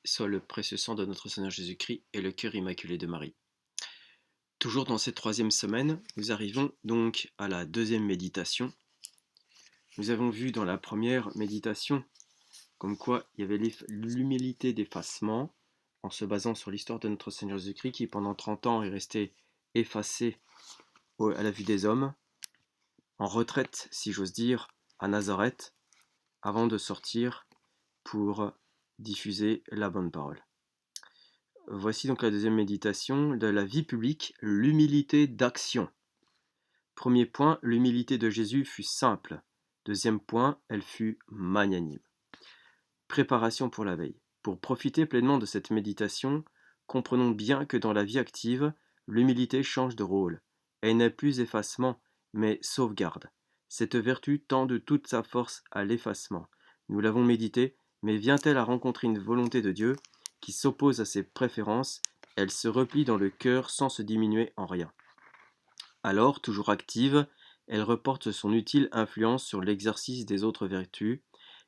soit le précieux sang de notre Seigneur Jésus-Christ et le cœur immaculé de Marie. Toujours dans cette troisième semaine, nous arrivons donc à la deuxième méditation. Nous avons vu dans la première méditation comme quoi il y avait l'humilité d'effacement en se basant sur l'histoire de notre Seigneur Jésus-Christ qui pendant 30 ans est resté effacé à la vue des hommes, en retraite si j'ose dire, à Nazareth, avant de sortir pour diffuser la bonne parole. Voici donc la deuxième méditation de la vie publique, l'humilité d'action. Premier point, l'humilité de Jésus fut simple. Deuxième point, elle fut magnanime. Préparation pour la veille. Pour profiter pleinement de cette méditation, comprenons bien que dans la vie active, l'humilité change de rôle. Elle n'est plus effacement, mais sauvegarde. Cette vertu tend de toute sa force à l'effacement. Nous l'avons médité, mais vient-elle à rencontrer une volonté de Dieu qui s'oppose à ses préférences, elle se replie dans le cœur sans se diminuer en rien. Alors, toujours active, elle reporte son utile influence sur l'exercice des autres vertus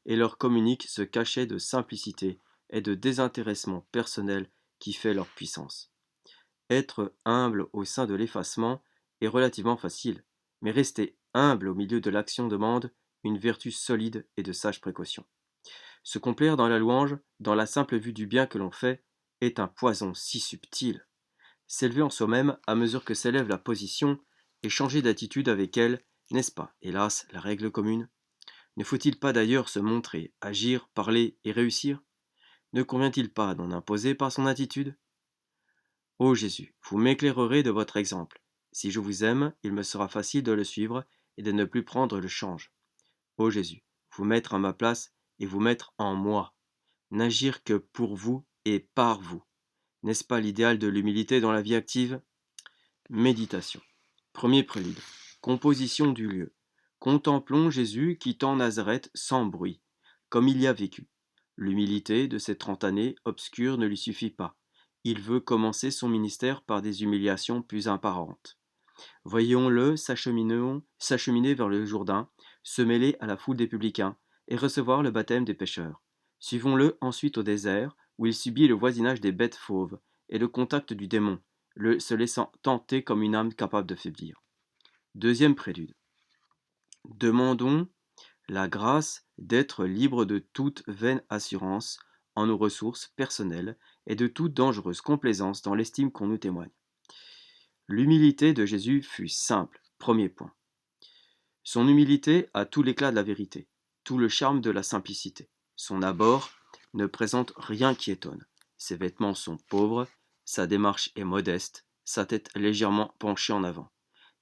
et leur communique ce cachet de simplicité et de désintéressement personnel qui fait leur puissance. Être humble au sein de l'effacement est relativement facile, mais rester humble au milieu de l'action demande une vertu solide et de sage précaution. Se complaire dans la louange, dans la simple vue du bien que l'on fait, est un poison si subtil. S'élever en soi-même à mesure que s'élève la position et changer d'attitude avec elle, n'est-ce pas, hélas, la règle commune? Ne faut-il pas d'ailleurs se montrer, agir, parler et réussir? Ne convient-il pas d'en imposer par son attitude? Ô Jésus, vous m'éclairerez de votre exemple. Si je vous aime, il me sera facile de le suivre et de ne plus prendre le change. Ô Jésus, vous mettre à ma place et vous mettre en moi. N'agir que pour vous et par vous. N'est-ce pas l'idéal de l'humilité dans la vie active? Méditation. Premier prélude. Composition du lieu. Contemplons Jésus quittant Nazareth sans bruit, comme il y a vécu. L'humilité de ces 30 années obscures ne lui suffit pas. Il veut commencer son ministère par des humiliations plus apparentes. Voyons-le s'acheminer vers le Jourdain, se mêler à la foule des publicains et recevoir le baptême des pécheurs. Suivons-le ensuite au désert, où il subit le voisinage des bêtes fauves et le contact du démon, se laissant tenter comme une âme capable de faiblir. Deuxième prélude. Demandons la grâce d'être libre de toute vaine assurance en nos ressources personnelles et de toute dangereuse complaisance dans l'estime qu'on nous témoigne. L'humilité de Jésus fut simple. Premier point. Son humilité a tout l'éclat de la vérité, tout le charme de la simplicité. Son abord ne présente rien qui étonne. Ses vêtements sont pauvres, sa démarche est modeste, sa tête légèrement penchée en avant.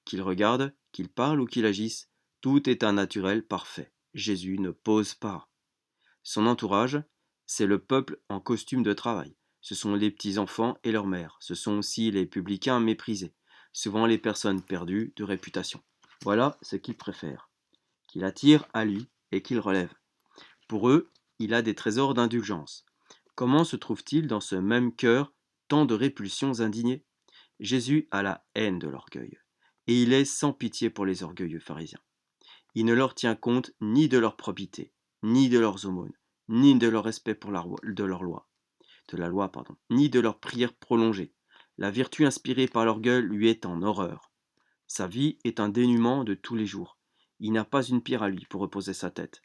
Qu'il regarde, qu'il parle ou qu'il agisse, tout est un naturel parfait. Jésus ne pose pas. Son entourage, c'est le peuple en costume de travail. Ce sont les petits-enfants et leurs mères. Ce sont aussi les publicains méprisés, souvent les personnes perdues de réputation. Voilà ce qu'il préfère, qu'il attire à lui et qu'il relève. Pour eux, il a des trésors d'indulgence. Comment se trouve-t-il dans ce même cœur tant de répulsions indignées? Jésus a la haine de l'orgueil, et il est sans pitié pour les orgueilleux pharisiens. Il ne leur tient compte ni de leur probité, ni de leurs aumônes, ni de leur respect pour la loi, ni de leurs prières prolongées. La vertu inspirée par l'orgueil lui est en horreur. Sa vie est un dénuement de tous les jours. Il n'a pas une pierre à lui pour reposer sa tête.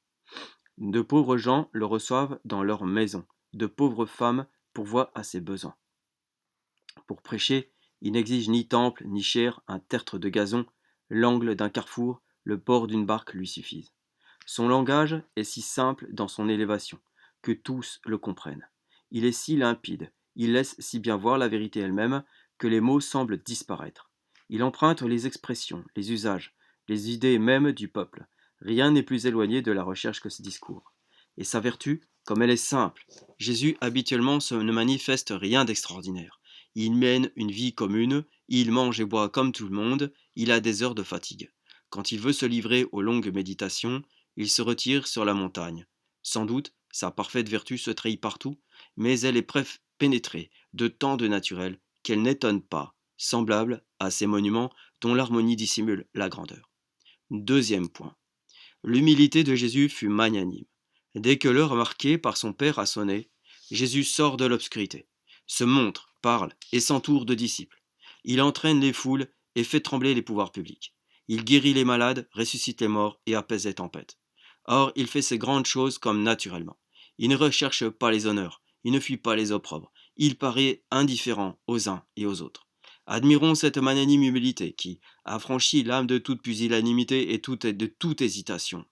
De pauvres gens le reçoivent dans leur maison. De pauvres femmes pourvoient à ses besoins. Pour prêcher, il n'exige ni temple, ni chaire, un tertre de gazon, l'angle d'un carrefour, le bord d'une barque lui suffisent. Son langage est si simple dans son élévation, que tous le comprennent. Il est si limpide, il laisse si bien voir la vérité elle-même, que les mots semblent disparaître. Il emprunte les expressions, les usages, les idées mêmes du peuple. Rien n'est plus éloigné de la recherche que ce discours. Et sa vertu, comme elle est simple, Jésus habituellement ne manifeste rien d'extraordinaire. Il mène une vie commune, il mange et boit comme tout le monde, il a des heures de fatigue. Quand il veut se livrer aux longues méditations, il se retire sur la montagne. Sans doute, sa parfaite vertu se trahit partout, mais elle est pénétrée de tant de naturel qu'elle n'étonne pas, semblable à ces monuments dont l'harmonie dissimule la grandeur. Deuxième point. L'humilité de Jésus fut magnanime. Dès que l'heure marquée par son Père a sonné, Jésus sort de l'obscurité, se montre, parle et s'entoure de disciples. Il entraîne les foules et fait trembler les pouvoirs publics. Il guérit les malades, ressuscite les morts et apaise les tempêtes. Or, il fait ces grandes choses comme naturellement. Il ne recherche pas les honneurs, il ne fuit pas les opprobres. Il paraît indifférent aux uns et aux autres. Admirons cette magnanime humilité qui affranchit l'âme de toute pusillanimité et de toute hésitation.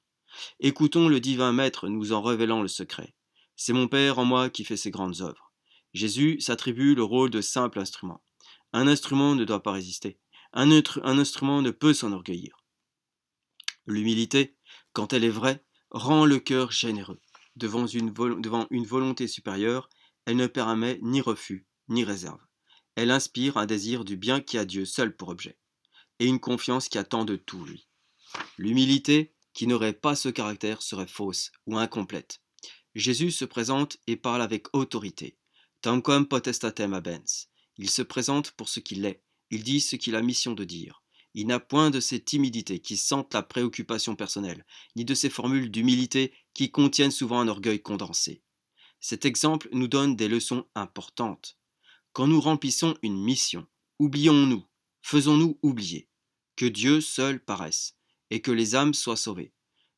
Écoutons le divin Maître nous en révélant le secret. C'est mon Père en moi qui fait ces grandes œuvres. Jésus s'attribue le rôle de simple instrument. Un instrument ne doit pas résister. Un instrument ne peut s'enorgueillir. L'humilité, quand elle est vraie, rend le cœur généreux. Devant une volonté supérieure, elle ne permet ni refus, ni réserve. Elle inspire un désir du bien qui a Dieu seul pour objet, et une confiance qui attend de tout lui. L'humilité, qui n'aurait pas ce caractère, serait fausse ou incomplète. Jésus se présente et parle avec autorité. Tanquam potestatem habens. Il se présente pour ce qu'il est. Il dit ce qu'il a mission de dire. Il n'a point de ces timidités qui sentent la préoccupation personnelle, ni de ces formules d'humilité qui contiennent souvent un orgueil condensé. Cet exemple nous donne des leçons importantes. Quand nous remplissons une mission, oublions-nous, faisons-nous oublier, que Dieu seul paraisse, et que les âmes soient sauvées.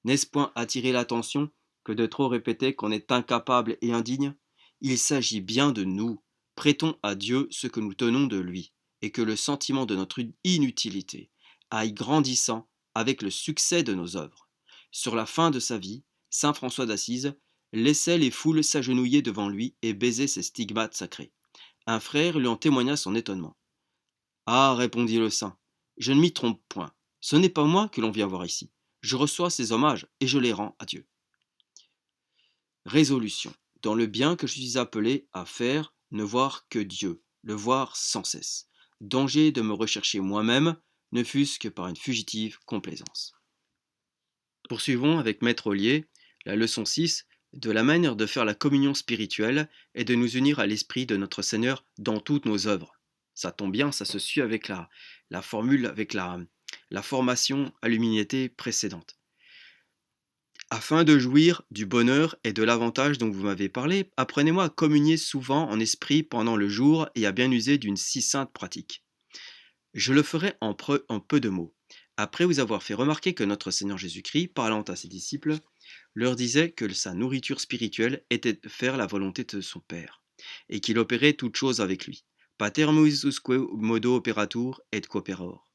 N'est-ce point attirer l'attention que de trop répéter qu'on est incapable et indigne? Il s'agit bien de nous. Prêtons à Dieu ce que nous tenons de lui, et que le sentiment de notre inutilité aille grandissant avec le succès de nos œuvres. Sur la fin de sa vie, saint François d'Assise laissait les foules s'agenouiller devant lui et baiser ses stigmates sacrés. Un frère lui en témoigna son étonnement. Ah, répondit le saint, je ne m'y trompe point. Ce n'est pas moi que l'on vient voir ici. Je reçois ces hommages et je les rends à Dieu. Résolution. Dans le bien que je suis appelé à faire, ne voir que Dieu, le voir sans cesse. Danger de me rechercher moi-même, ne fût-ce que par une fugitive complaisance. Poursuivons avec Maître Ollier, la leçon 6, de la manière de faire la communion spirituelle et de nous unir à l'Esprit de notre Seigneur dans toutes nos œuvres. Ça tombe bien, ça se suit avec la formule, avec la formation à l'humilité précédente. Afin de jouir du bonheur et de l'avantage dont vous m'avez parlé, apprenez-moi à communier souvent en esprit pendant le jour et à bien user d'une si sainte pratique. Je le ferai en peu de mots. Après vous avoir fait remarquer que notre Seigneur Jésus-Christ, parlant à ses disciples, leur disait que sa nourriture spirituelle était de faire la volonté de son Père, et qu'il opérait toutes choses avec lui. Pater usque modo operatur et cooperor.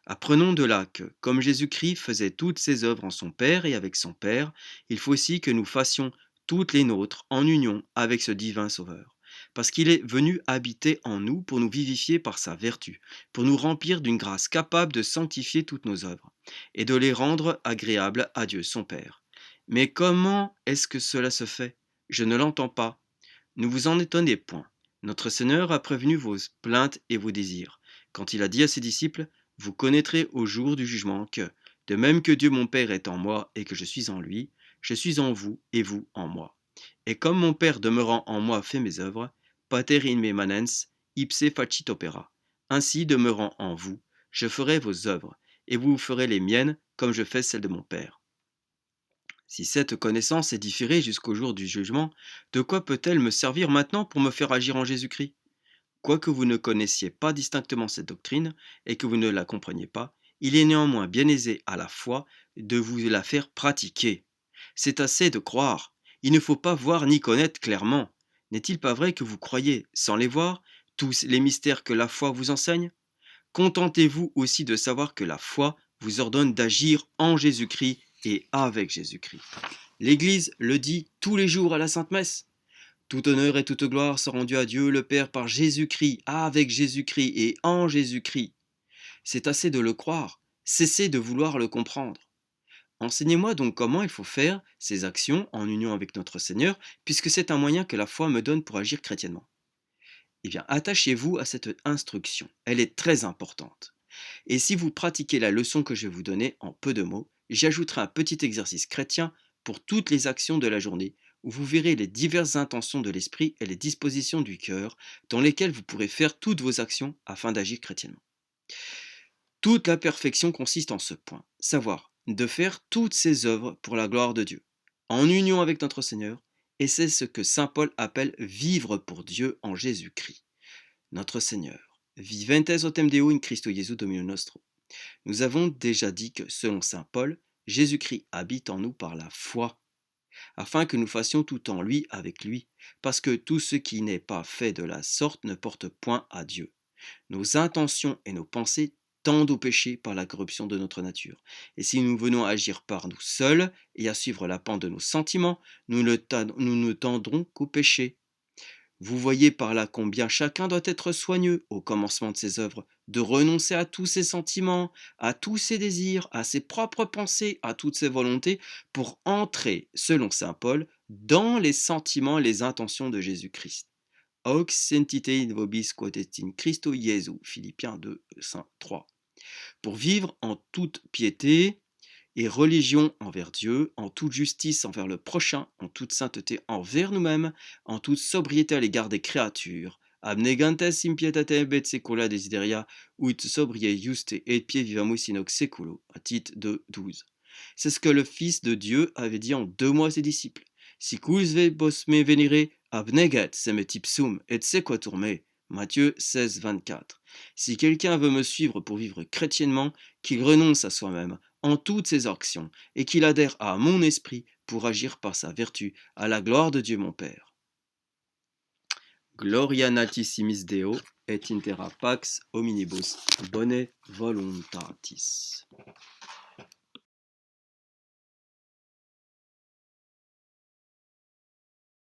Apprenons de là que, comme Jésus-Christ faisait toutes ses œuvres en son Père et avec son Père, il faut aussi que nous fassions toutes les nôtres en union avec ce divin Sauveur, parce qu'il est venu habiter en nous pour nous vivifier par sa vertu, pour nous remplir d'une grâce capable de sanctifier toutes nos œuvres, et de les rendre agréables à Dieu son Père. Mais comment est-ce que cela se fait? Je ne l'entends pas. Ne vous en étonnez point. Notre Seigneur a prévenu vos plaintes et vos désirs, quand il a dit à ses disciples: vous connaîtrez au jour du jugement que, de même que Dieu mon Père est en moi et que je suis en lui, je suis en vous et vous en moi. Et comme mon Père demeurant en moi fait mes œuvres, pater in me manens, ipse facit opera. Ainsi demeurant en vous, je ferai vos œuvres, et vous ferez les miennes comme je fais celles de mon Père. Si cette connaissance est différée jusqu'au jour du jugement, de quoi peut-elle me servir maintenant pour me faire agir en Jésus-Christ? Quoique vous ne connaissiez pas distinctement cette doctrine et que vous ne la compreniez pas, il est néanmoins bien aisé à la fois de vous la faire pratiquer. C'est assez de croire. Il ne faut pas voir ni connaître clairement. N'est-il pas vrai que vous croyez, sans les voir, tous les mystères que la foi vous enseigne? Contentez-vous aussi de savoir que la foi vous ordonne d'agir en Jésus-Christ et avec Jésus-Christ. L'Église le dit tous les jours à la Sainte Messe. Tout honneur et toute gloire sont rendus à Dieu le Père par Jésus-Christ, avec Jésus-Christ et en Jésus-Christ. C'est assez de le croire, cessez de vouloir le comprendre. Enseignez-moi donc comment il faut faire ces actions en union avec notre Seigneur, puisque c'est un moyen que la foi me donne pour agir chrétiennement. Eh bien, attachez-vous à cette instruction, elle est très importante. Et si vous pratiquez la leçon que je vais vous donner en peu de mots, j'ajouterai un petit exercice chrétien pour toutes les actions de la journée, où vous verrez les diverses intentions de l'esprit et les dispositions du cœur dans lesquelles vous pourrez faire toutes vos actions afin d'agir chrétiennement. Toute la perfection consiste en ce point, savoir de faire toutes ces œuvres pour la gloire de Dieu, en union avec notre Seigneur Et c'est ce que saint Paul appelle vivre pour Dieu en Jésus-Christ, notre Seigneur. Viventes autem Deo in Christo Jesu Domino nostro. Nous avons déjà dit que, selon saint Paul, Jésus-Christ habite en nous par la foi, afin que nous fassions tout en lui avec lui, parce que tout ce qui n'est pas fait de la sorte ne porte point à Dieu. Nos intentions et nos pensées tendent au péché par la corruption de notre nature. Et si nous venons à agir par nous seuls et à suivre la pente de nos sentiments, nous ne tendrons qu'au péché. Vous voyez par là combien chacun doit être soigneux au commencement de ses œuvres, de renoncer à tous ses sentiments, à tous ses désirs, à ses propres pensées, à toutes ses volontés, pour entrer, selon saint Paul, dans les sentiments et les intentions de Jésus-Christ. Aux sentite in vobis quod est in Christo Jesu, Philippiens 2, 3. Pour vivre en toute piété et religion envers Dieu, en toute justice envers le prochain, en toute sainteté envers nous-mêmes, en toute sobriété à l'égard des créatures, abnegantes in pietate et secula desideria, ut sobrie juste et pie vivamus in hoc seculo, à Tite 2, 12. C'est ce que le Fils de Dieu avait dit en 2 mois à ses disciples. Sicus vos me venire, abnegat sem ipsum et sequatur me. Matthieu 16, 24. Si quelqu'un veut me suivre pour vivre chrétiennement, qu'il renonce à soi-même en toutes ses actions et qu'il adhère à mon esprit pour agir par sa vertu à la gloire de Dieu mon Père. Gloria natissimis Deo et intera pax hominibus bone voluntatis.